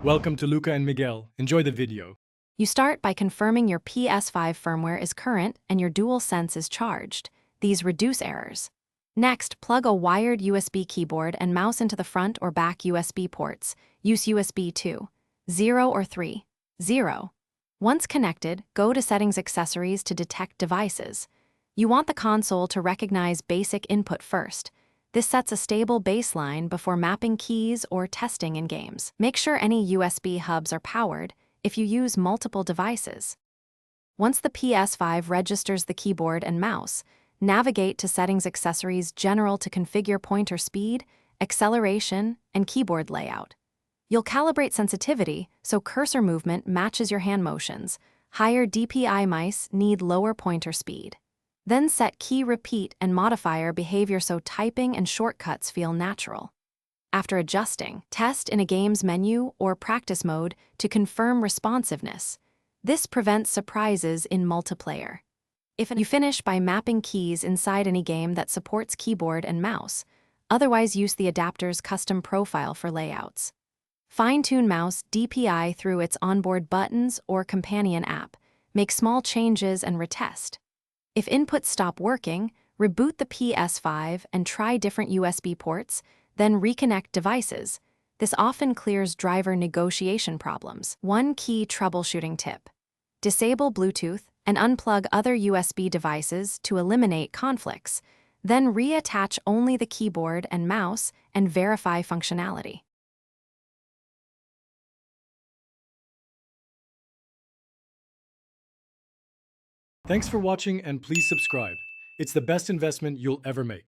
Welcome to Luca and Miguel. Enjoy the video. You start by confirming your PS5 firmware is current and your DualSense is charged. These reduce errors. Next, plug a wired USB keyboard and mouse into the front or back USB ports. Use USB 2, 0 or 3, 0. Once connected, go to Settings Accessories to detect devices. You want the console to recognize basic input first. This sets a stable baseline before mapping keys or testing in games. Make sure any USB hubs are powered if you use multiple devices. Once the PS5 registers the keyboard and mouse, navigate to Settings Accessories General to configure pointer speed, acceleration, and keyboard layout. You'll calibrate sensitivity so cursor movement matches your hand motions. Higher DPI mice need lower pointer speed. Then set key repeat and modifier behavior so typing and shortcuts feel natural. After adjusting, test in a game's menu or practice mode to confirm responsiveness. This prevents surprises in multiplayer. If you finish by mapping keys inside any game that supports keyboard and mouse, otherwise use the adapter's custom profile for layouts. Fine-tune mouse DPI through its onboard buttons or companion app. Make small changes and retest. If inputs stop working, reboot the PS5 and try different USB ports, then reconnect devices. This often clears driver negotiation problems. One key troubleshooting tip: disable Bluetooth and unplug other USB devices to eliminate conflicts. Then reattach only the keyboard and mouse and verify functionality. Thanks for watching and please subscribe. It's the best investment you'll ever make.